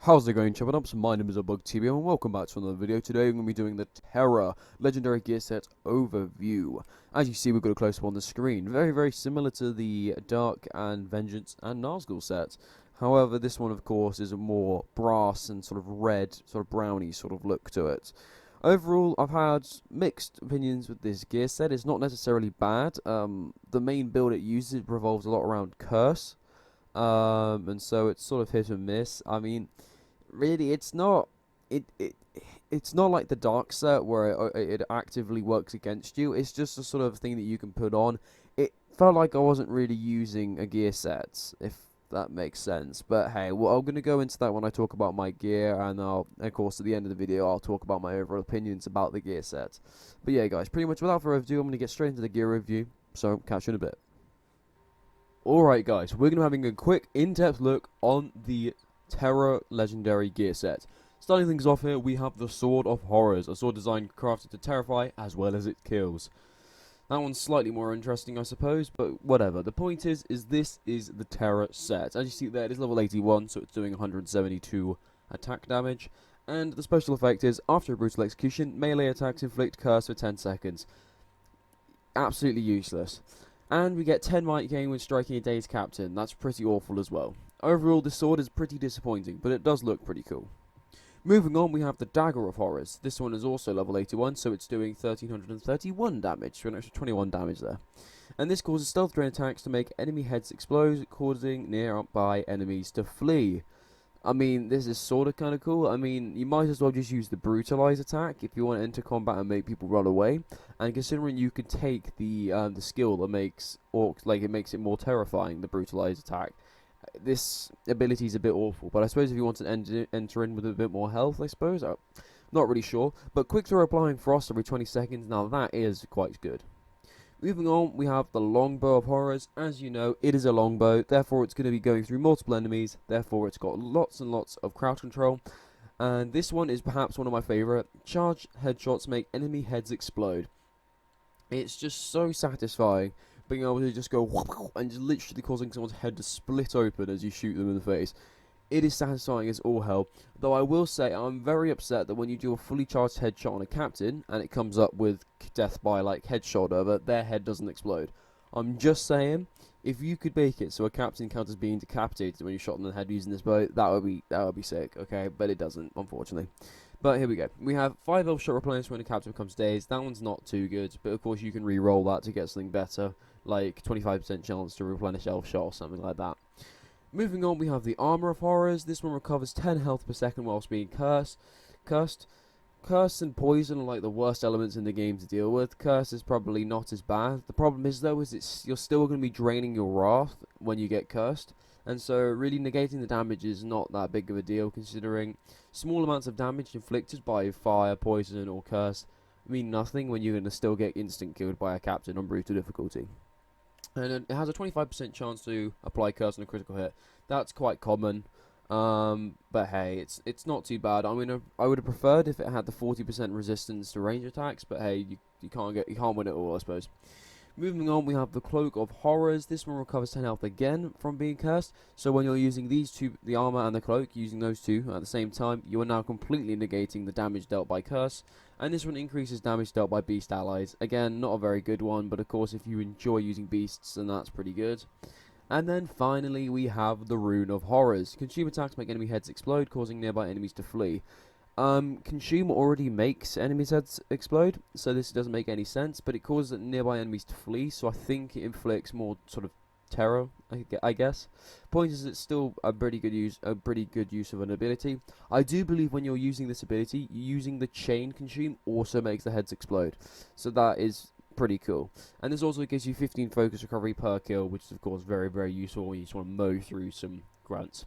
How's it going, Chubba? My name is BugTV and welcome back to another video. Today we're going to be doing the Terra Legendary Gear Set Overview. As you see, we've got a close-up on the screen. Very similar to the Dark and Vengeance and Nazgul sets. However, this one, of course, is a more brass and sort of red, sort of browny sort of look to it. Overall, I've had mixed opinions with this gear set. It's not necessarily bad. The main build it uses revolves a lot around Curse. And so it's sort of hit and miss. I mean, really, it's not it's not like the dark set where it actively works against you. It's just a sort of thing that you can put on. It felt like I wasn't really using a gear set, if that makes sense. But hey, well, I'm gonna go into that when I talk about my gear, and of course, at the end of the video, I'll talk about my overall opinions about the gear set. But yeah, guys, pretty much without further ado, I'm gonna get straight into the gear review. So catch you in a bit. Alright guys, we're going to be having a quick in-depth look on the Terra Legendary Gear Set. Starting things off here, we have the Sword of Horrors, a sword designed crafted to terrify as well as it kills. That one's slightly more interesting, I suppose, but whatever. The point is this is the Terra set. As you see there, it is level 81, so it's doing 172 attack damage. And the special effect is, after a brutal execution, melee attacks inflict curse for 10 seconds. Absolutely useless. And we get 10 might gain when striking a day's captain. That's pretty awful as well. Overall, this sword is pretty disappointing, but it does look pretty cool. Moving on, we have the Dagger of Horus. This one is also level 81, so it's doing 1331 damage, so an extra 21 damage there. And this causes stealth drain attacks to make enemy heads explode, causing nearby enemies to flee. I mean, this is sort of kind of cool. I mean, you might as well just use the Brutalize attack if you want to enter combat and make people run away. And considering you can take the skill that makes orcs, like it makes it more terrifying, the Brutalize attack, this ability is a bit awful. But I suppose if you want to enter in with a bit more health, I suppose. I'm not really sure. But quick throw applying frost every 20 seconds, now that is quite good. Moving on, we have the Longbow of Horrors. As you know, it is a longbow, therefore it's going to be going through multiple enemies, therefore it's got lots and lots of crowd control. And this one is perhaps one of my favourite. Charge headshots make enemy heads explode. It's just so satisfying being able to just go and just literally causing someone's head to split open as you shoot them in the face. It is satisfying as all hell, though I will say I'm very upset that when you do a fully charged headshot on a captain and it comes up with death by like headshot over, their head doesn't explode. I'm just saying, if you could make it so a captain counts as being decapitated when you shot them in the head using this bow, that would be sick, okay? But it doesn't, unfortunately. But here we go. We have 5 elf shot replenished when a captain becomes dazed. That one's not too good, but of course you can re-roll that to get something better, like 25% chance to replenish elf shot or something like that. Moving on, we have the Armor of Horrors. This one recovers 10 health per second whilst being cursed. Curse and poison are like the worst elements in the game to deal with. Curse is probably not as bad. The problem is though, you're still going to be draining your wrath when you get cursed. And so really negating the damage is not that big of a deal, considering small amounts of damage inflicted by fire, poison or curse mean nothing when you're going to still get instant killed by a captain on brutal difficulty. And it has a 25% chance to apply curse on a critical hit. That's quite common, but hey, it's not too bad. I mean, I would have preferred if it had the 40% resistance to range attacks, but hey, you can't win it all, I suppose. Moving on, we have the Cloak of Horrors. This one recovers 10 health again from being cursed. So when you're using these two, the armor and the cloak, using those two at the same time, you are now completely negating the damage dealt by curse. And this one increases damage dealt by beast allies. Again, not a very good one, but of course if you enjoy using beasts, then that's pretty good. And then finally we have the Rune of Horrors. Consume attacks make enemy heads explode, causing nearby enemies to flee. Consume already makes enemies' heads explode, so this doesn't make any sense, but it causes nearby enemies to flee, so I think it inflicts more sort of terror, I guess. Point is, it's still a pretty good use of an ability. I do believe when you're using this ability, using the chain consume also makes the heads explode, so that is pretty cool. And this also gives you 15 focus recovery per kill, which is of course very useful when you just want to mow through some grunts.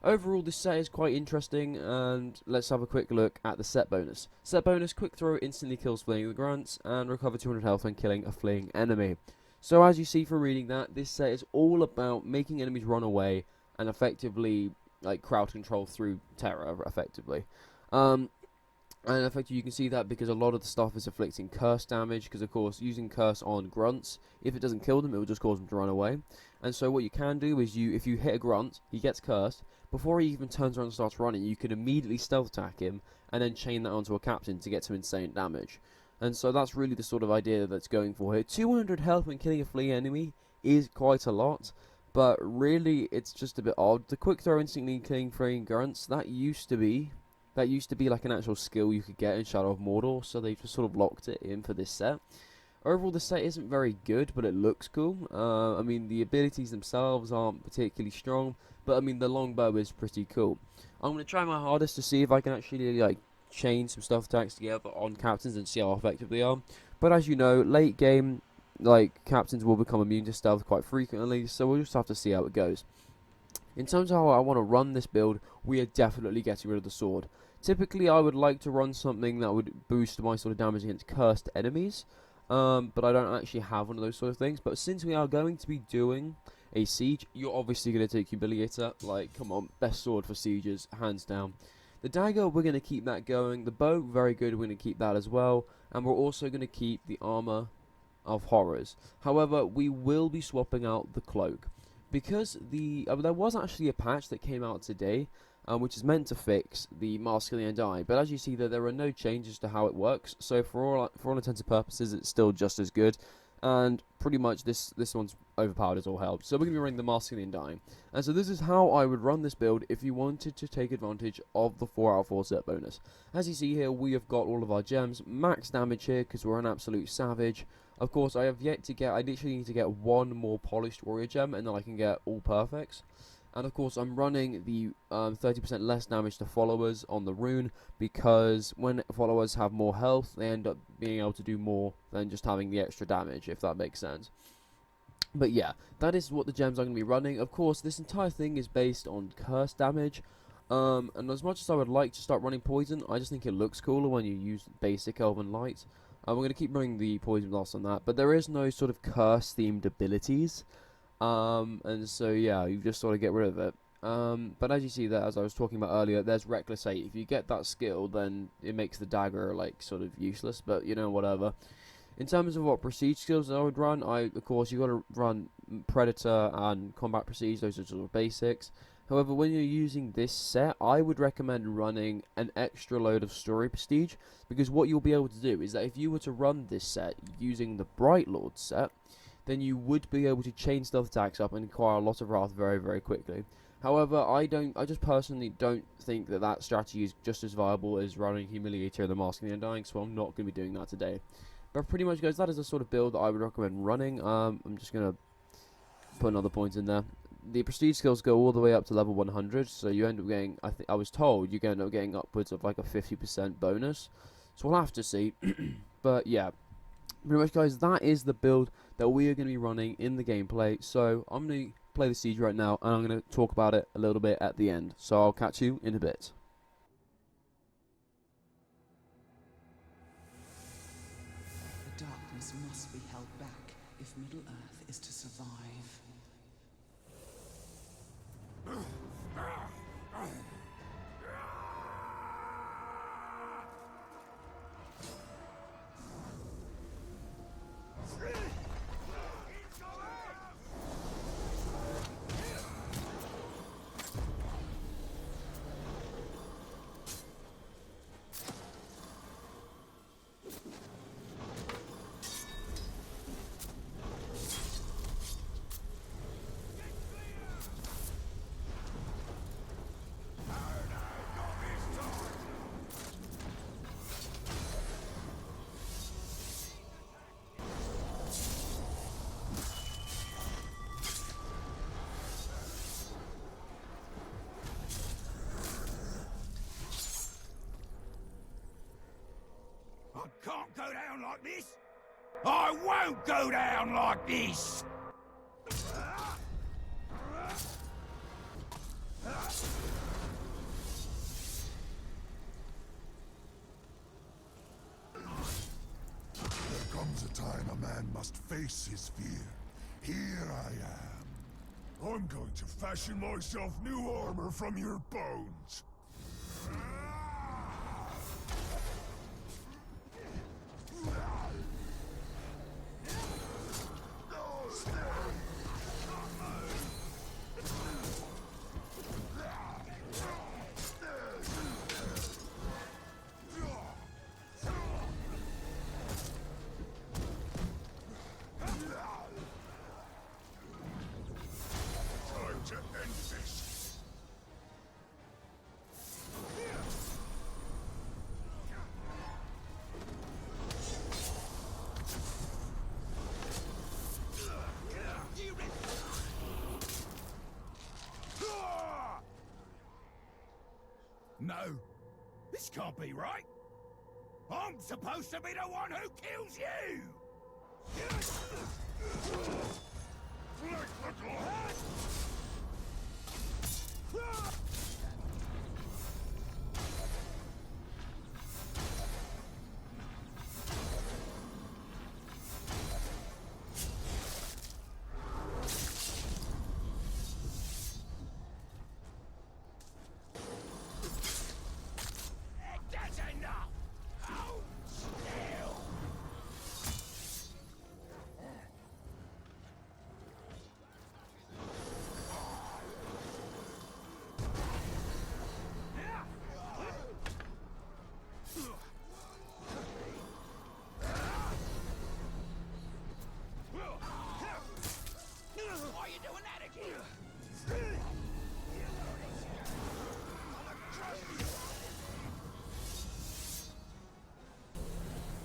Overall, this set is quite interesting, and let's have a quick look at the set bonus. Set bonus, quick throw instantly kills fleeing the grunts, and recover 200 health when killing a fleeing enemy. So as you see from reading that, this set is all about making enemies run away, and effectively, like, crowd control through terror, effectively. And effectively you can see that because a lot of the stuff is afflicting curse damage, because of course using curse on grunts, if it doesn't kill them, it will just cause them to run away. And so what you can do is if you hit a grunt, he gets cursed, before he even turns around and starts running, you can immediately stealth attack him and then chain that onto a captain to get some insane damage. And so that's really the sort of idea that's going for here. 200 health when killing a fleeing enemy is quite a lot, but really it's just a bit odd. The quick throw instantly killing fleeing grunts, that used to be like an actual skill you could get in Shadow of Mordor, so they've just sort of locked it in for this set. Overall, the set isn't very good, but it looks cool. I mean, the abilities themselves aren't particularly strong, but I mean, the longbow is pretty cool. I'm going to try my hardest to see if I can actually, like, chain some stuff attacks together on captains and see how effective they are. But as you know, late game, like, captains will become immune to stealth quite frequently, so we'll just have to see how it goes. In terms of how I want to run this build, we are definitely getting rid of the sword. Typically, I would like to run something that would boost my sort of damage against cursed enemies. But I don't actually have one of those sort of things. But since we are going to be doing a siege, you're obviously going to take Humiliator. Like, come on, best sword for sieges, hands down. The dagger, we're going to keep that going. The bow, very good, we're going to keep that as well. And we're also going to keep the armor of horrors. However, we will be swapping out the cloak. Because there was actually a patch that came out today, which is meant to fix the Mask of the Undying, but as you see there are no changes to how it works, so for all intents and purposes it's still just as good, and pretty much this one's overpowered as all hell. So we're going to be running the Mask of the Undying, and so this is how I would run this build if you wanted to take advantage of the 4 out of 4 set bonus. As you see here, we have got all of our gems, max damage here because we're an absolute savage. Of course, I literally need to get one more polished warrior gem, and then I can get all perfects. And of course, I'm running the 30% less damage to followers on the rune, because when followers have more health, they end up being able to do more than just having the extra damage, if that makes sense. But yeah, that is what the gems I'm going to be running. Of course, this entire thing is based on curse damage. And as much as I would like to start running poison, I just think it looks cooler when you use basic Elven Light. We're going to keep running the poison blast on that, but there is no sort of curse-themed abilities. And so yeah, you just sort of get rid of it. But as you see there, as I was talking about earlier, there's Reckless 8. If you get that skill, then it makes the dagger like sort of useless, but you know, whatever. In terms of what prestige skills I would run, of course you got to run Predator and Combat Prestige. Those are sort of basics. However, when you're using this set, I would recommend running an extra load of Story Prestige, because what you'll be able to do is that if you were to run this set using the Bright Lord set, then you would be able to chain stealth attacks up and acquire a lot of wrath very, very quickly. However, I just personally don't think that strategy is just as viable as running Humiliator and the Mask of the Undying, so I'm not going to be doing that today. But pretty much, guys, that is the sort of build that I would recommend running. I'm just going to put another point in there. The prestige skills go all the way up to level 100, so you end up getting, I was told, you're going to end up getting upwards of like a 50% bonus. So we'll have to see. But yeah, pretty much, guys, that is the build that we are going to be running in the gameplay. So I'm going to play the siege right now, and I'm going to talk about it a little bit at the end. So I'll catch you in a bit. The darkness must be held back if Middle Earth is to survive. I can't go down like this! I won't go down like this! There comes a time a man must face his fear. Here I am. I'm going to fashion myself new armor from your bones. can't be right. I'm supposed to be the one who kills you! That's enough! Hold still! Why are you doing that again?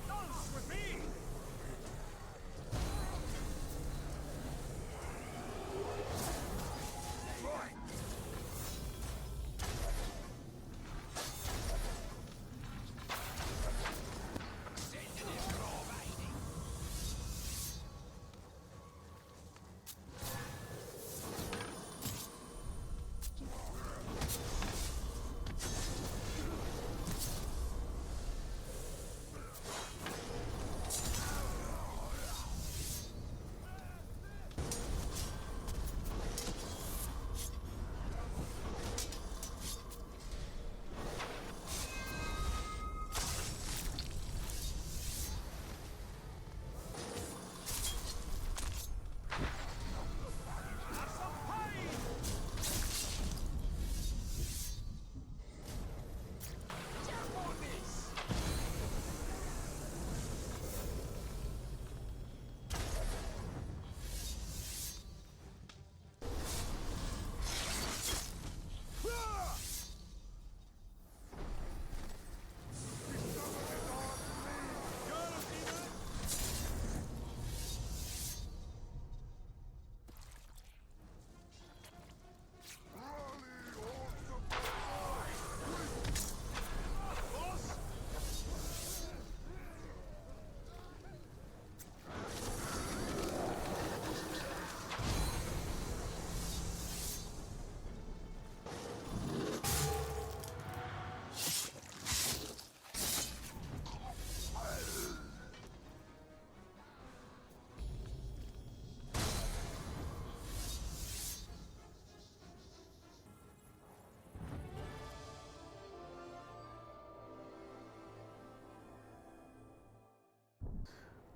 Dance with me!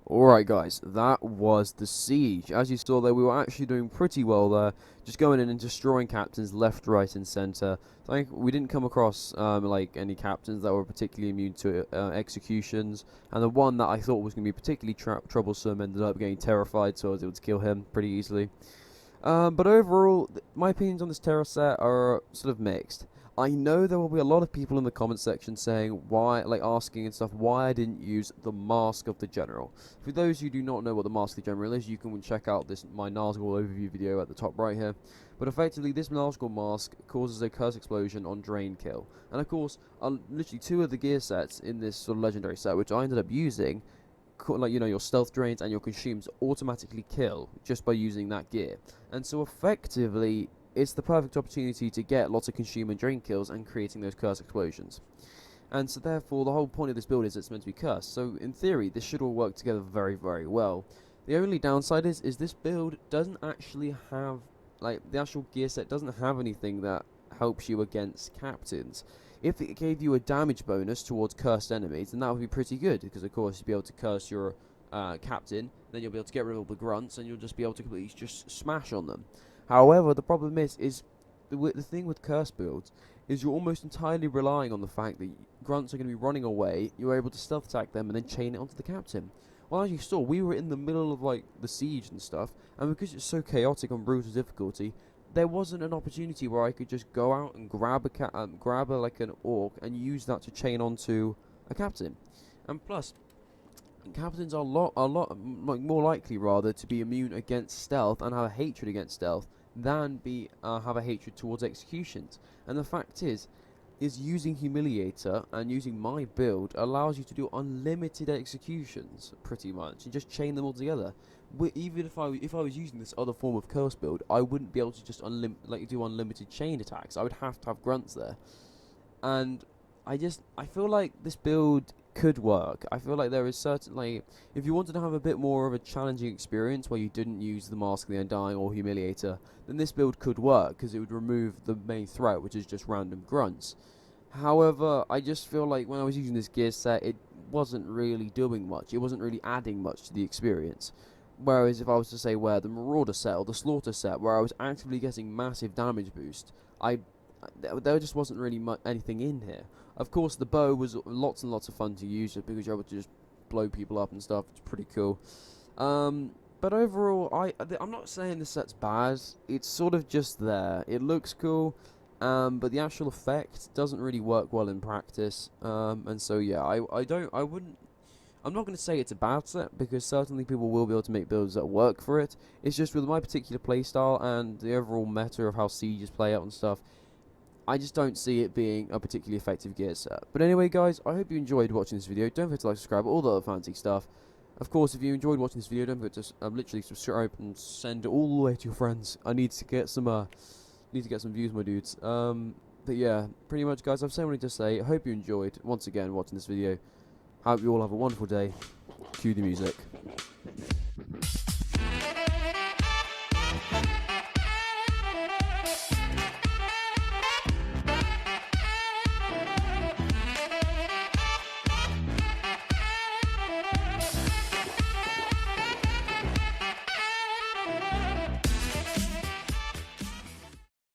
Alright guys, that was the siege. As you saw there, we were actually doing pretty well there, just going in and destroying captains left, right and centre. Like, we didn't come across like any captains that were particularly immune to executions, and the one that I thought was going to be particularly troublesome ended up getting terrified, so I was able to kill him pretty easily. But overall, my opinions on this Terra set are sort of mixed. I know there will be a lot of people in the comment section saying why, like asking and stuff, why I didn't use the Mask of the General. For those who do not know what the Mask of the General is, you can check out my Nazgul overview video at the top right here. But effectively, this Nazgul mask causes a curse explosion on drain kill. And of course, literally 2 of the gear sets in this sort of legendary set, which I ended up using, like, you know, your stealth drains and your consumes automatically kill just by using that gear. And so effectively, it's the perfect opportunity to get lots of consume and drain kills and creating those curse explosions. And so therefore the whole point of this build is it's meant to be cursed. So in theory this should all work together very, very well. The only downside is this build doesn't actually have, like, the actual gear set doesn't have anything that helps you against captains. If it gave you a damage bonus towards cursed enemies, then that would be pretty good, because of course you'd be able to curse your captain, then you'll be able to get rid of all the grunts and you'll just be able to completely just smash on them. However, the problem is the thing with curse builds is you're almost entirely relying on the fact that grunts are going to be running away, you're able to stealth attack them and then chain it onto the captain. Well, as you saw, we were in the middle of like the siege and stuff, and because it's so chaotic on brutal difficulty, there wasn't an opportunity where I could just go out and grab like an orc and use that to chain onto a captain. And plus, captains are a lot like more likely rather to be immune against stealth and have a hatred against stealth than have a hatred towards executions. And the fact is, is using Humiliator and using my build allows you to do unlimited executions, pretty much, and just chain them all together. Even if I was using this other form of curse build, I wouldn't be able to just do unlimited chain attacks. I would have to have grunts there, and I feel like this build could work. I feel like there is certainly, if you wanted to have a bit more of a challenging experience where you didn't use the Mask of the Undying or Humiliator, then this build could work, because it would remove the main threat, which is just random grunts. However, I just feel like when I was using this gear set, it wasn't really doing much. It wasn't really adding much to the experience. Whereas if I was to say wear the Marauder set or the Slaughter set, where I was actively getting massive damage boost, there just wasn't really anything in here. Of course, the bow was lots and lots of fun to use, because you're able to just blow people up and stuff. It's pretty cool. But overall, I'm not saying this set's bad. It's sort of just there. It looks cool, but the actual effect doesn't really work well in practice. And so yeah, I'm not going to say it's a bad set, because certainly people will be able to make builds that work for it. It's just with my particular playstyle and the overall meta of how sieges play out and stuff, I just don't see it being a particularly effective gear set. But anyway, guys, I hope you enjoyed watching this video. Don't forget to like, subscribe, all the other fancy stuff. Of course, if you enjoyed watching this video, don't forget to literally subscribe and send it all the way to your friends. I need to get some views, my dudes. But yeah, pretty much, guys, I've said what I need to say. I hope you enjoyed once again watching this video. Hope you all have a wonderful day. Cue the music.